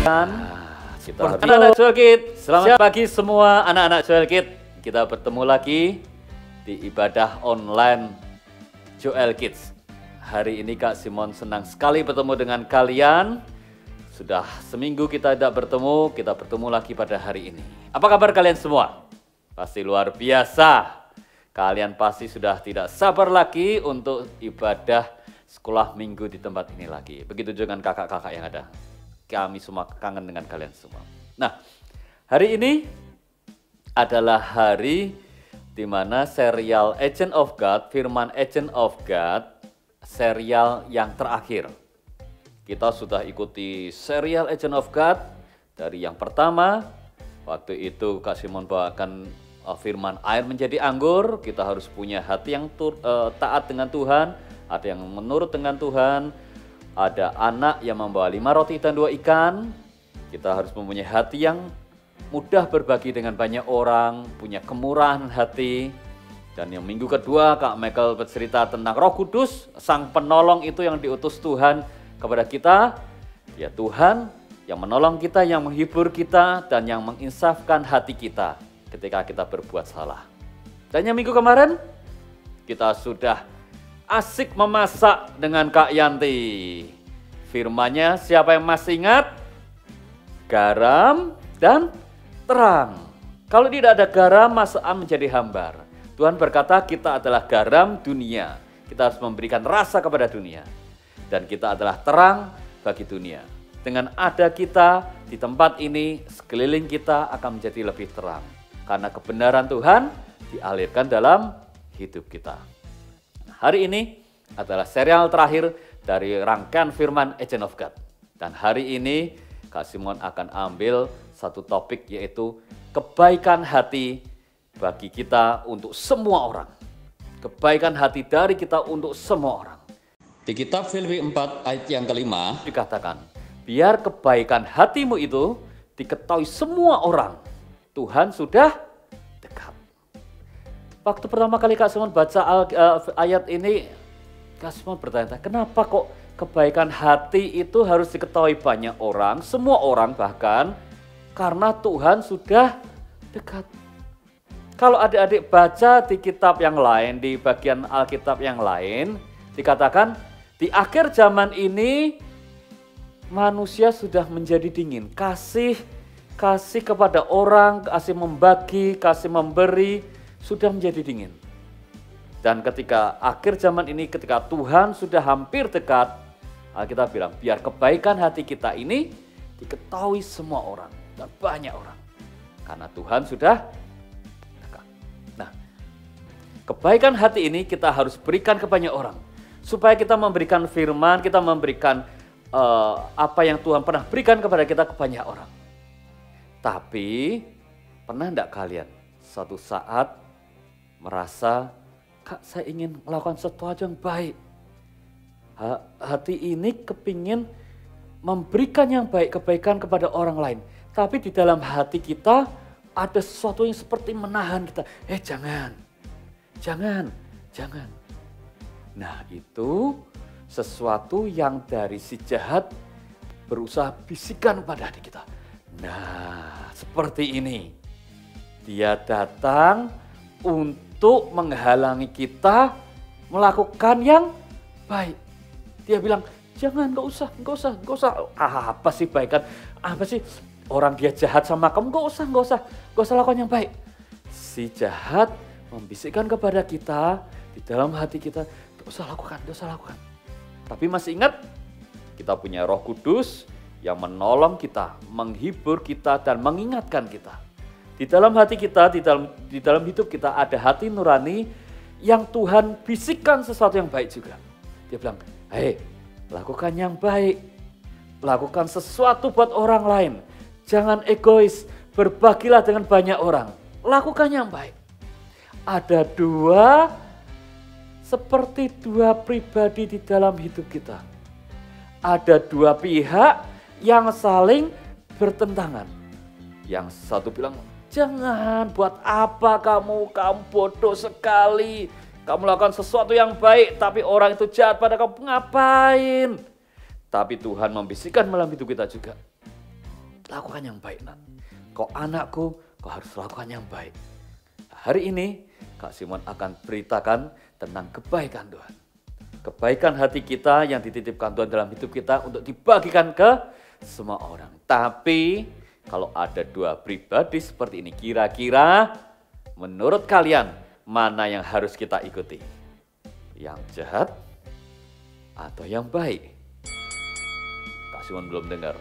Kita anak-anak Joel Kids, selamat pagi semua anak-anak Joel Kids. Kita bertemu lagi di ibadah online Joel Kids. Hari ini Kak Simon senang sekali bertemu dengan kalian. Sudah seminggu kita tidak bertemu, kita bertemu lagi pada hari ini. Apa kabar kalian semua? Pasti luar biasa. Kalian pasti sudah tidak sabar lagi untuk ibadah sekolah minggu di tempat ini lagi. Begitu juga dengan kakak-kakak yang ada. Kami semua kangen dengan kalian semua. Nah, hari ini adalah hari di mana serial Agent of God, Firman Agent of God, serial yang terakhir. Kita sudah ikuti serial Agent of God dari yang pertama. Waktu itu Kak Simon bawakan firman air menjadi anggur. Kita harus punya hati yang taat dengan Tuhan, ada yang menurut dengan Tuhan. Ada anak yang membawa 5 roti dan 2 ikan. Kita harus mempunyai hati yang mudah berbagi dengan banyak orang, punya kemurahan hati. Dan yang minggu kedua Kak Michael bercerita tentang Roh Kudus, sang penolong itu yang diutus Tuhan kepada kita. Ya Tuhan yang menolong kita, yang menghibur kita, dan yang menginsafkan hati kita ketika kita berbuat salah. Dan yang minggu kemarin kita sudah asik memasak dengan Kak Yanti. Firmannya siapa yang masih ingat? Garam dan terang. Kalau tidak ada garam, masakan menjadi hambar. Tuhan berkata kita adalah garam dunia. Kita harus memberikan rasa kepada dunia. Dan kita adalah terang bagi dunia. Dengan ada kita di tempat ini, sekeliling kita akan menjadi lebih terang. Karena kebenaran Tuhan dialirkan dalam hidup kita. Hari ini adalah serial terakhir dari rangkaian firman Agent of God. Dan hari ini Kak Simon akan ambil satu topik yaitu kebaikan hati bagi kita untuk semua orang. Kebaikan hati dari kita untuk semua orang. Di kitab Filipi 4 ayat yang kelima dikatakan, biar kebaikan hatimu itu diketahui semua orang. Tuhan sudah dekat. Waktu pertama kali Kak Simon baca ayat ini, Kak Simon bertanya, kenapa kok kebaikan hati itu harus diketahui banyak orang, semua orang bahkan, karena Tuhan sudah dekat. Kalau adik-adik baca di kitab yang lain, di bagian Alkitab yang lain, dikatakan di akhir zaman ini manusia sudah menjadi dingin. Kasih kepada orang, kasih membagi, kasih memberi, sudah menjadi dingin. Dan ketika akhir zaman ini, ketika Tuhan sudah hampir dekat, kita bilang, biar kebaikan hati kita ini diketahui semua orang dan banyak orang. Karena Tuhan sudah dekat. Nah, kebaikan hati ini kita harus berikan ke banyak orang. Supaya kita memberikan firman, kita memberikan apa yang Tuhan pernah berikan kepada kita ke banyak orang. Tapi, pernah enggak kalian suatu saat merasa, Kak, saya ingin melakukan sesuatu yang baik. Hati ini kepingin memberikan yang baik, kebaikan kepada orang lain. Tapi di dalam hati kita ada sesuatu yang seperti menahan kita. Jangan. Nah itu sesuatu yang dari si jahat berusaha bisikan pada hati kita. Nah seperti ini. Dia datang untuk menghalangi kita melakukan yang baik. Dia bilang, jangan, nggak usah. Apa sih baikan? Apa sih orang dia jahat sama kamu? Nggak usah lakukan yang baik. Si jahat membisikkan kepada kita di dalam hati kita, nggak usah lakukan. Tapi masih ingat, kita punya Roh Kudus yang menolong kita, menghibur kita dan mengingatkan kita. Di dalam hati kita, di dalam hidup kita ada hati nurani yang Tuhan bisikkan sesuatu yang baik juga. Dia bilang, hei, lakukan yang baik. Lakukan sesuatu buat orang lain. Jangan egois, berbagilah dengan banyak orang. Lakukan yang baik. Ada seperti dua pribadi di dalam hidup kita. Ada dua pihak yang saling bertentangan. Yang satu bilang, jangan, buat apa kamu bodoh sekali. Kamu lakukan sesuatu yang baik, tapi orang itu jahat pada kamu, ngapain? Tapi Tuhan membisikkan dalam hidup kita juga. lakukan yang baik, nak. Kau anakku, kau harus lakukan yang baik. Hari ini, Kak Simon akan beritakan tentang kebaikan Tuhan. Kebaikan hati kita yang dititipkan Tuhan dalam hidup kita untuk dibagikan ke semua orang. Tapi, kalau ada dua pribadi seperti ini, kira-kira menurut kalian mana yang harus kita ikuti? Yang jahat atau yang baik? Kak Simon belum dengar.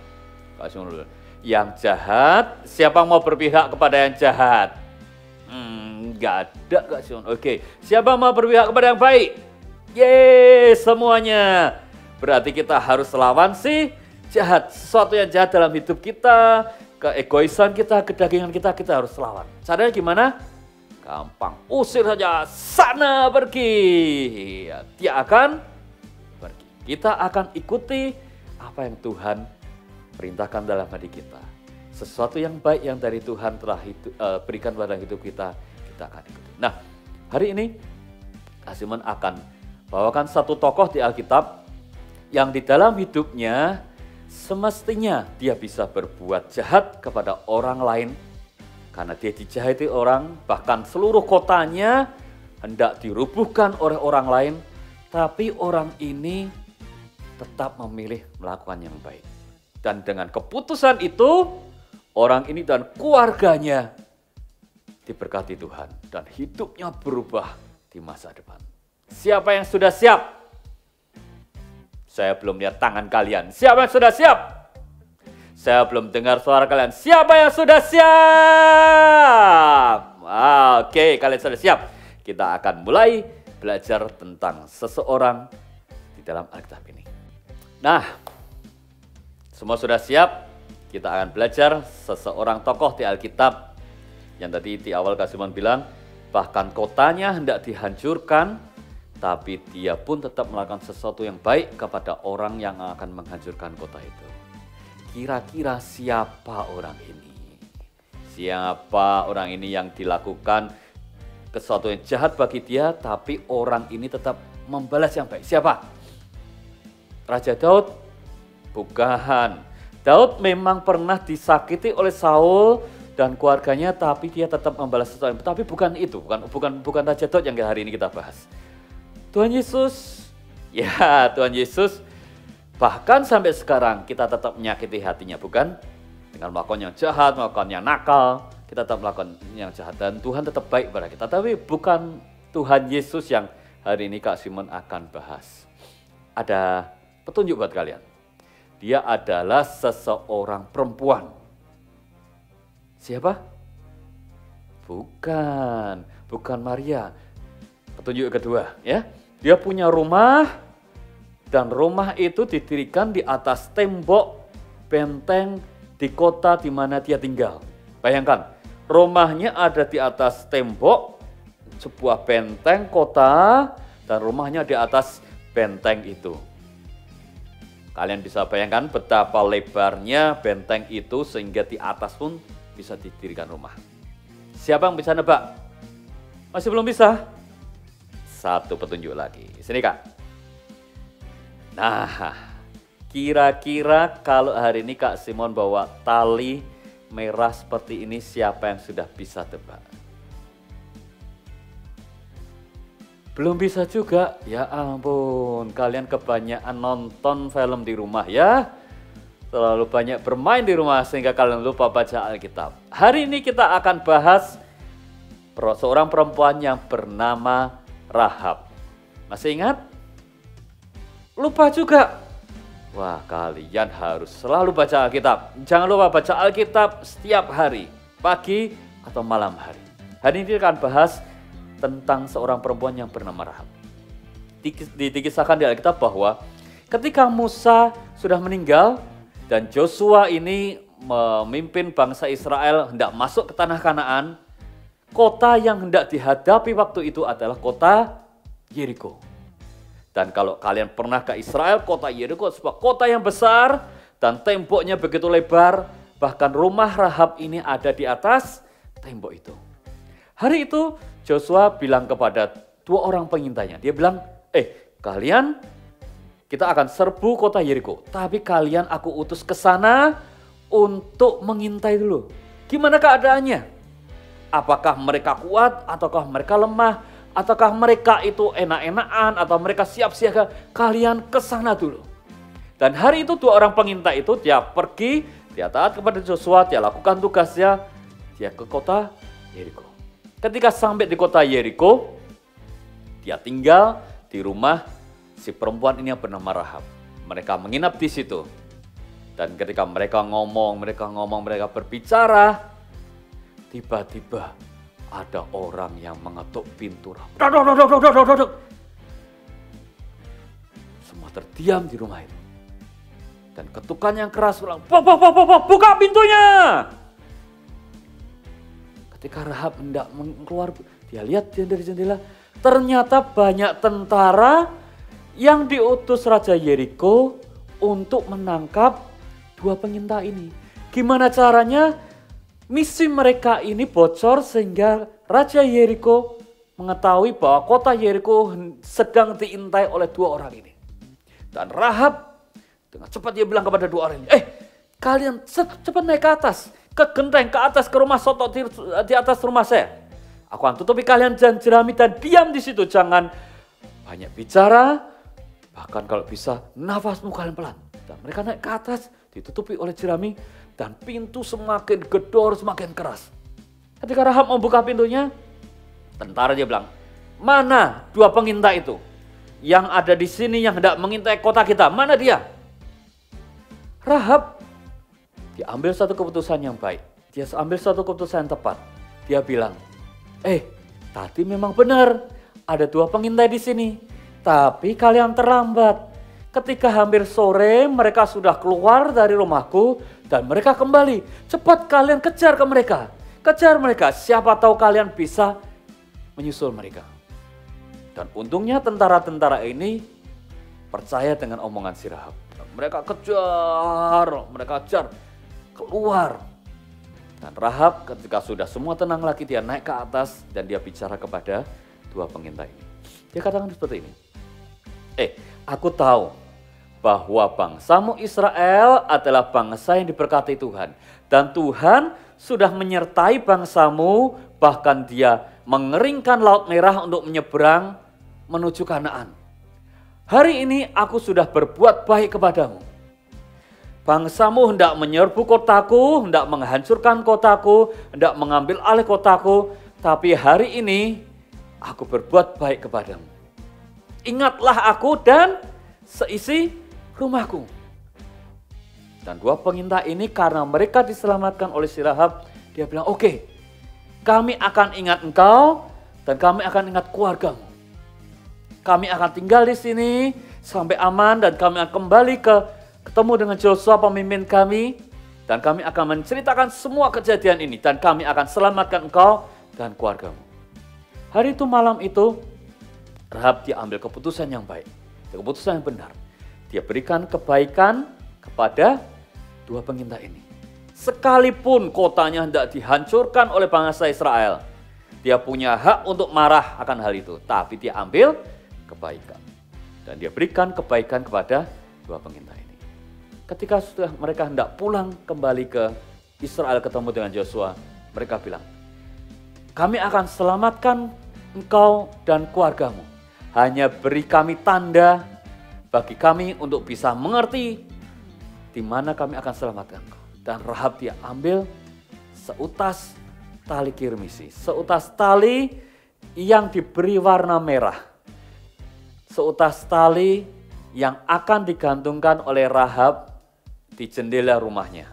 Kak Simon belum. Yang jahat, siapa mau berpihak kepada yang jahat? Enggak ada Kak Simon. Oke, siapa mau berpihak kepada yang baik? Yeay, semuanya. Berarti kita harus lawan si jahat. Sesuatu yang jahat dalam hidup kita, keegoisan kita, kedagingan kita harus lawan. Caranya gimana? Gampang, usir saja, sana pergi. Ya, dia akan pergi. Kita akan ikuti apa yang Tuhan perintahkan dalam hati kita. Sesuatu yang baik yang dari Tuhan telah berikan pada hidup kita, kita akan ikuti. Nah, hari ini Kak Simon akan bawakan satu tokoh di Alkitab yang di dalam hidupnya semestinya dia bisa berbuat jahat kepada orang lain karena dia dijahati orang, bahkan seluruh kotanya hendak dirubuhkan oleh orang lain, tapi orang ini tetap memilih melakukan yang baik. Dan dengan keputusan itu, orang ini dan keluarganya diberkati Tuhan dan hidupnya berubah di masa depan. Siapa yang sudah siap? Saya belum lihat tangan kalian. Siapa yang sudah siap? Saya belum dengar suara kalian. Siapa yang sudah siap? Oke, kalian sudah siap. Kita akan mulai belajar tentang seseorang di dalam Alkitab ini. Nah, semua sudah siap? Kita akan belajar seseorang tokoh di Alkitab yang tadi di awal Kak Simon bilang, bahkan kotanya hendak dihancurkan, tapi dia pun tetap melakukan sesuatu yang baik kepada orang yang akan menghancurkan kota itu. Kira-kira siapa orang ini? Siapa orang ini yang dilakukan sesuatu yang jahat bagi dia, tapi orang ini tetap membalas yang baik? Siapa? Raja Daud? Bukan. Daud memang pernah disakiti oleh Saul dan keluarganya, tapi dia tetap membalas sesuatu. Tapi bukan itu, bukan Raja Daud yang hari ini kita bahas. Tuhan Yesus, ya Tuhan Yesus, bahkan sampai sekarang kita tetap menyakiti hatinya, bukan? Dengan melakukan yang jahat, melakukan yang nakal, kita tetap melakukan yang jahat dan Tuhan tetap baik pada kita. Tapi bukan Tuhan Yesus yang hari ini Kak Simon akan bahas. Ada petunjuk buat kalian. Dia adalah seseorang perempuan. Siapa? Bukan Maria. Petunjuk kedua, ya. Dia punya rumah dan rumah itu didirikan di atas tembok benteng di kota di mana dia tinggal. Bayangkan, rumahnya ada di atas tembok sebuah benteng kota dan rumahnya di atas benteng itu. Kalian bisa bayangkan betapa lebarnya benteng itu sehingga di atas pun bisa didirikan rumah. Siapa yang bisa nebak? Masih belum bisa? Satu petunjuk lagi. Sini Kak. Nah, kira-kira kalau hari ini Kak Simon bawa tali merah seperti ini, siapa yang sudah bisa tebak? Belum bisa juga? Ya ampun, kalian kebanyakan nonton film di rumah ya. Terlalu banyak bermain di rumah sehingga kalian lupa baca Alkitab. Hari ini kita akan bahas seorang perempuan yang bernama Rahab. Masih ingat? Lupa juga? Wah, kalian harus selalu baca Alkitab. Jangan lupa baca Alkitab setiap hari, pagi atau malam hari. Hari ini kita akan bahas tentang seorang perempuan yang bernama Rahab. Dikisahkan di Alkitab bahwa ketika Musa sudah meninggal dan Joshua ini memimpin bangsa Israel hendak masuk ke tanah Kanaan, kota yang hendak dihadapi waktu itu adalah kota Yeriko. Dan kalau kalian pernah ke Israel, kota Yeriko sebuah kota yang besar dan temboknya begitu lebar. Bahkan rumah Rahab ini ada di atas tembok itu. Hari itu Joshua bilang kepada dua orang pengintainya. Dia bilang, kalian kita akan serbu kota Yeriko. Tapi kalian aku utus ke sana untuk mengintai dulu. Gimana keadaannya? Apakah mereka kuat ataukah mereka lemah? Ataukah mereka itu enak-enakan atau mereka siap siaga? Kalian ke sana dulu. Dan hari itu 2 orang pengintai itu dia pergi, dia taat kepada Joshua, dia lakukan tugasnya, dia ke kota Yeriko. Ketika sampai di kota Yeriko, dia tinggal di rumah si perempuan ini yang bernama Rahab. Mereka menginap di situ. Dan ketika mereka ngomong, mereka berbicara, tiba-tiba ada orang yang mengetuk pintu Rahab. Semua terdiam di rumah itu. Dan ketukan yang keras ulang, buka pintunya. Ketika Rahab hendak keluar, dia lihat dari jendela, ternyata banyak tentara yang diutus Raja Yeriko untuk menangkap 2 pengintai ini. Gimana caranya? Misi mereka ini bocor sehingga Raja Yeriko mengetahui bahwa kota Yeriko sedang diintai oleh 2 orang ini. Dan Rahab dengan cepat dia bilang kepada 2 orang ini, kalian cepat naik ke atas, ke genteng, ke atas, ke rumah soto di atas rumah saya. Aku akan tutupi kalian dan jerami dan diam di situ, jangan banyak bicara, bahkan kalau bisa nafasmu kalian pelan. Dan mereka naik ke atas, ditutupi oleh jerami dan pintu semakin gedor, semakin keras. Ketika Rahab membuka pintunya, tentara dia bilang, mana 2 pengintai itu yang ada di sini yang hendak mengintai kota kita? Mana dia? Rahab, dia ambil satu keputusan yang baik. Dia ambil satu keputusan yang tepat. Dia bilang, tadi memang benar ada 2 pengintai di sini. Tapi kalian terlambat. Ketika hampir sore mereka sudah keluar dari rumahku dan mereka kembali. Cepat kalian kejar ke mereka. Kejar mereka, siapa tahu kalian bisa menyusul mereka. Dan untungnya tentara-tentara ini percaya dengan omongan si Rahab. Mereka kejar, keluar. Dan Rahab ketika sudah semua tenang lagi, dia naik ke atas dan dia bicara kepada 2 pengintai ini. Dia katakan seperti ini, aku tahu bahwa bangsamu Israel adalah bangsa yang diberkati Tuhan. Dan Tuhan sudah menyertai bangsamu, bahkan dia mengeringkan Laut Merah untuk menyeberang menuju Kanaan. Hari ini aku sudah berbuat baik kepadamu. Bangsamu hendak menyerbu kotaku, hendak menghancurkan kotaku, hendak mengambil alih kotaku. Tapi hari ini aku berbuat baik kepadamu. Ingatlah aku dan seisi rumahku. Dan 2 pengintai ini karena mereka diselamatkan oleh si Rahab, dia bilang, oke, kami akan ingat engkau dan kami akan ingat keluargamu. Kami akan tinggal di sini sampai aman dan kami akan kembali ketemu dengan Joshua pemimpin kami. Dan kami akan menceritakan semua kejadian ini dan kami akan selamatkan engkau dan keluargamu. Hari itu, malam itu, Rahab dia ambil keputusan yang baik, keputusan yang benar. Dia berikan kebaikan kepada 2 pengintai ini. Sekalipun kotanya hendak dihancurkan oleh bangsa Israel, dia punya hak untuk marah akan hal itu. Tapi dia ambil kebaikan. Dan dia berikan kebaikan kepada 2 pengintai ini. Ketika sudah mereka hendak pulang kembali ke Israel ketemu dengan Joshua, mereka bilang, kami akan selamatkan engkau dan keluargamu. Hanya beri kami tanda bagi kami untuk bisa mengerti di mana kami akan selamatkan engkau. Dan Rahab dia ambil seutas tali kirmisi, seutas tali yang diberi warna merah. Seutas tali yang akan digantungkan oleh Rahab di jendela rumahnya.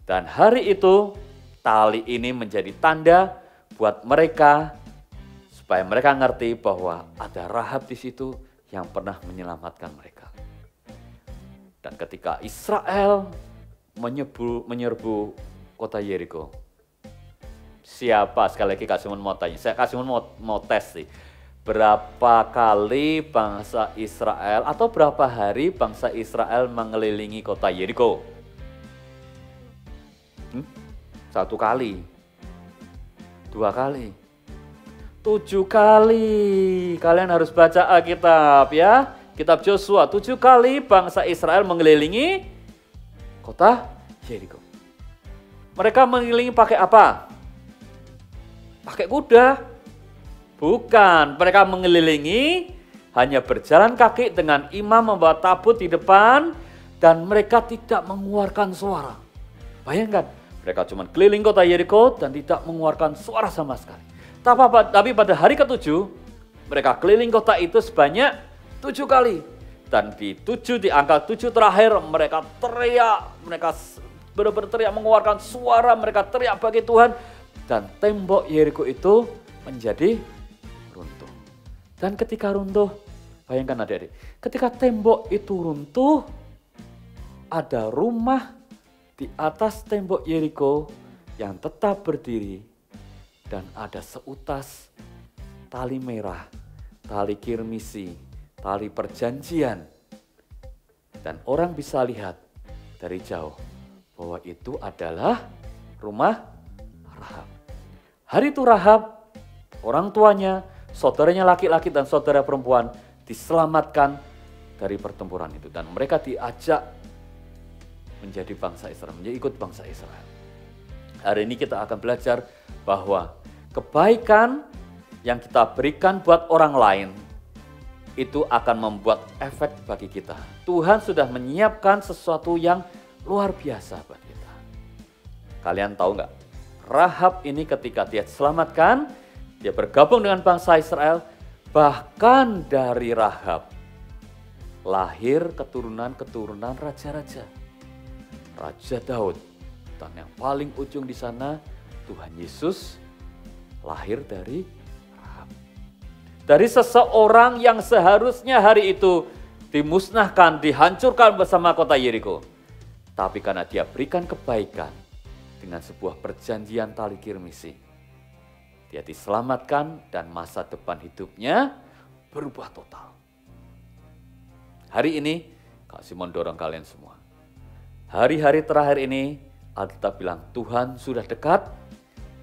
Dan hari itu tali ini menjadi tanda buat mereka supaya mereka ngerti bahwa ada Rahab di situ yang pernah menyelamatkan mereka. Dan ketika Israel menyerbu kota Yeriko, siapa, sekali lagi Kak Simon mau tanya, Kak Simon mau tes sih. Berapa kali bangsa Israel atau berapa hari bangsa Israel mengelilingi kota Yeriko? 1 kali, 2 kali, 7 kali. Kalian harus baca Alkitab ya. Kitab Joshua, 7 kali bangsa Israel mengelilingi kota Yeriko. Mereka mengelilingi pakai apa? Pakai kuda? Bukan, mereka mengelilingi hanya berjalan kaki dengan imam membawa tabut di depan dan mereka tidak mengeluarkan suara. Bayangkan, mereka cuma keliling kota Yeriko dan tidak mengeluarkan suara sama sekali. Tapi pada hari ke-7, mereka keliling kota itu sebanyak 7 kali. Dan di angka 7 terakhir mereka teriak, mereka benar-benar teriak mengeluarkan suara, mereka teriak bagi Tuhan. Dan tembok Yeriko itu menjadi runtuh. Dan ketika runtuh, bayangkan adik-adik, ketika tembok itu runtuh, ada rumah di atas tembok Yeriko yang tetap berdiri. Dan ada seutas tali merah, tali kirmisi, tali perjanjian. Dan orang bisa lihat dari jauh bahwa itu adalah rumah Rahab. Hari itu Rahab, orang tuanya, saudaranya laki-laki dan saudara perempuan diselamatkan dari pertempuran itu. Dan mereka diajak menjadi bangsa Israel, menjadi ikut bangsa Israel. Hari ini kita akan belajar bahwa kebaikan yang kita berikan buat orang lain itu akan membuat efek bagi kita. Tuhan sudah menyiapkan sesuatu yang luar biasa buat kita. Kalian tahu nggak? Rahab ini ketika dia diselamatkan, dia bergabung dengan bangsa Israel, bahkan dari Rahab lahir keturunan-keturunan raja-raja. Raja Daud, dan yang paling ujung di sana Tuhan Yesus lahir dari Rahab. Dari seseorang yang seharusnya hari itu dimusnahkan, dihancurkan bersama kota Yeriko. Tapi karena dia berikan kebaikan dengan sebuah perjanjian tali kirmisi, dia diselamatkan dan masa depan hidupnya berubah total. Hari ini, Kak Simon dorong kalian semua. Hari-hari terakhir ini, Alkitab bilang Tuhan sudah dekat,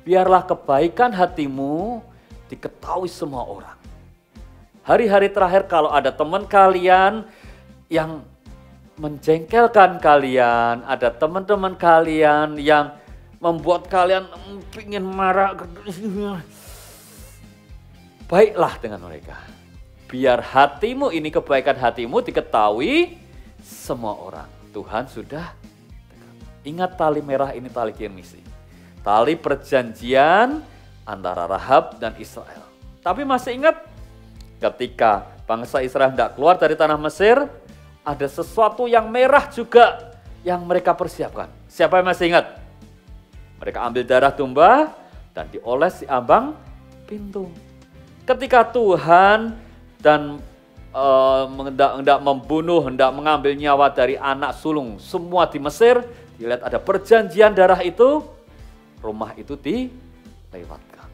biarlah kebaikan hatimu diketahui semua orang. Hari-hari terakhir kalau ada teman kalian yang menjengkelkan kalian, ada teman-teman kalian yang membuat kalian ingin marah, baiklah dengan mereka. Biar hatimu ini, kebaikan hatimu diketahui semua orang. Tuhan sudah dekat. Ingat tali merah ini tali kirmisi. Tali perjanjian antara Rahab dan Israel. Tapi masih ingat ketika bangsa Israel tidak keluar dari tanah Mesir, ada sesuatu yang merah juga yang mereka persiapkan. Siapa yang masih ingat? Mereka ambil darah domba dan dioles di ambang pintu. Ketika Tuhan dan hendak membunuh, hendak mengambil nyawa dari anak sulung semua di Mesir, dilihat ada perjanjian darah itu, rumah itu dilewatkan.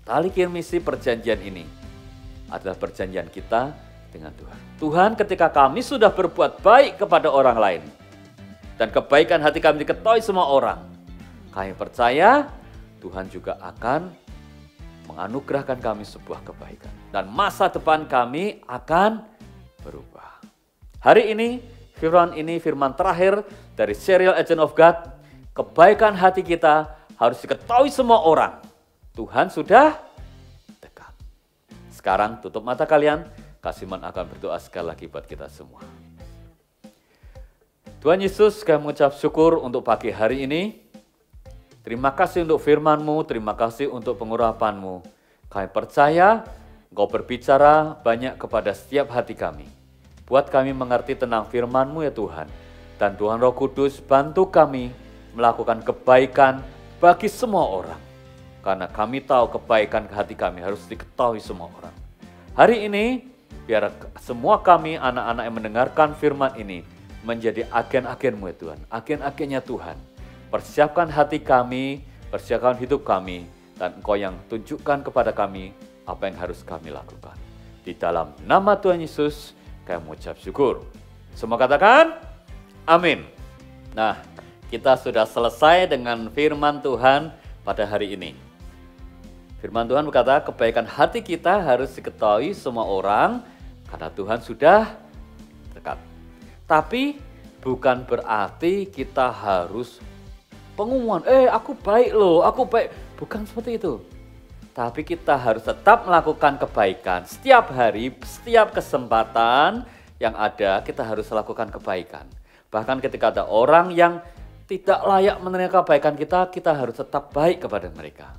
Tali kirmisi perjanjian ini adalah perjanjian kita dengan Tuhan. Tuhan, ketika kami sudah berbuat baik kepada orang lain dan kebaikan hati kami diketahui semua orang, kami percaya Tuhan juga akan menganugerahkan kami sebuah kebaikan dan masa depan kami akan berubah. Hari ini firman terakhir dari serial Agent of God, kebaikan hati kita harus diketahui semua orang. Tuhan sudah dekat. Sekarang tutup mata kalian, Kak Simon akan berdoa sekali lagi buat kita semua. Tuhan Yesus, kami mengucap syukur untuk pagi hari ini. Terima kasih untuk firman-Mu, terima kasih untuk pengurapan-Mu. Kami percaya Engkau berbicara banyak kepada setiap hati kami. Buat kami mengerti tentang firman-Mu ya Tuhan. Dan Tuhan Roh Kudus bantu kami melakukan kebaikan bagi semua orang. Karena kami tahu kebaikan hati kami harus diketahui semua orang. Hari ini, biar semua kami anak-anak yang mendengarkan firman ini menjadi agen-agen-Mu ya Tuhan, agen-agennya Tuhan. Persiapkan hati kami, persiapkan hidup kami, dan Engkau yang tunjukkan kepada kami apa yang harus kami lakukan. Di dalam nama Tuhan Yesus, kami mengucap syukur. Semua katakan, amin. Nah, kita sudah selesai dengan firman Tuhan pada hari ini. Firman Tuhan berkata, kebaikan hati kita harus diketahui semua orang, karena Tuhan sudah dekat. Tapi bukan berarti kita harus pengumuman, aku baik loh, aku baik. Bukan seperti itu. Tapi kita harus tetap melakukan kebaikan. Setiap hari, setiap kesempatan yang ada, kita harus lakukan kebaikan. Bahkan ketika ada orang yang tidak layak menerima kebaikan kita harus tetap baik kepada mereka.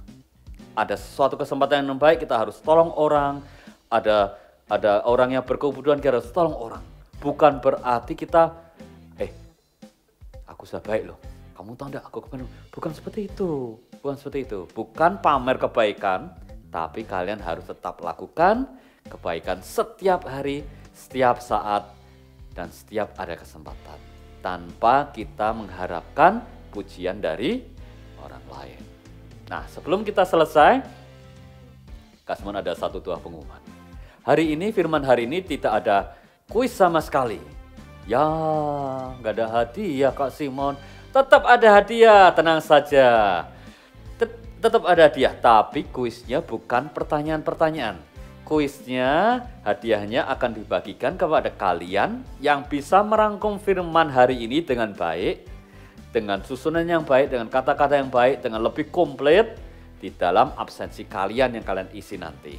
Ada suatu kesempatan yang baik, kita harus tolong orang. Ada orang yang berkebutuhan, kita harus tolong orang. Bukan berarti kita, aku sudah baik loh, kamu tahu enggak aku kemarin. Bukan seperti itu. Bukan seperti itu. Bukan pamer kebaikan, tapi kalian harus tetap lakukan kebaikan setiap hari, setiap saat, dan setiap ada kesempatan. Tanpa kita mengharapkan pujian dari orang lain. Nah, sebelum kita selesai, Kak Simon ada 1-2 pengumuman. Hari ini, firman hari ini tidak ada kuis sama sekali. Ya, nggak ada hadiah Kak Simon. Tetap ada hadiah, tenang saja. Tetap ada hadiah, tapi kuisnya bukan pertanyaan-pertanyaan. Kuisnya, hadiahnya akan dibagikan kepada kalian yang bisa merangkum firman hari ini dengan baik, dengan susunan yang baik, dengan kata-kata yang baik, dengan lebih komplit di dalam absensi kalian yang kalian isi nanti.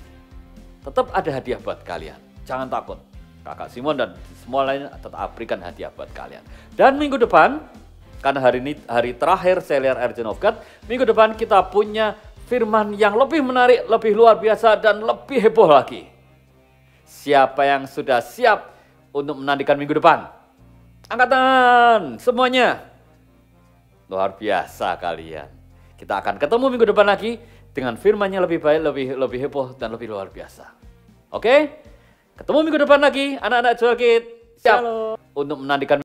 Tetap ada hadiah buat kalian, jangan takut. Kakak Simon dan semua lainnya tetap berikan hadiah buat kalian. Dan minggu depan, karena hari ini hari terakhir Seliar Urgent of God, minggu depan kita punya firman yang lebih menarik, lebih luar biasa, dan lebih heboh lagi. Siapa yang sudah siap untuk menantikan minggu depan? Angkat tangan semuanya. Luar biasa kalian. Kita akan ketemu minggu depan lagi dengan firman-Nya lebih baik, lebih heboh, dan lebih luar biasa. Oke? Ketemu minggu depan lagi, anak-anak Joel Kids. Siap untuk menantikan